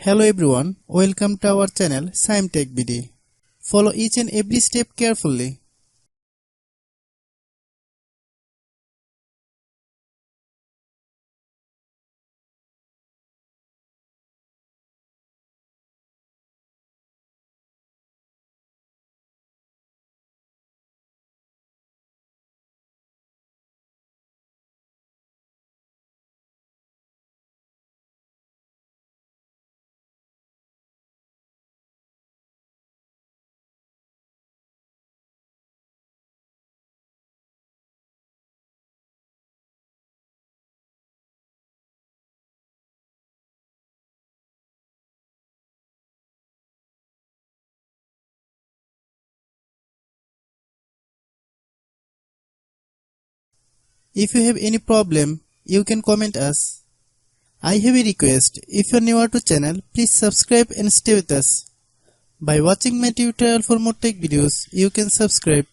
Hello everyone, welcome to our channel Shaem TechBD. Follow each and every step carefully. If you have any problem, you can comment us. I have a request, if you are new to channel, please subscribe and stay with us. By watching my tutorial for more tech videos, you can subscribe.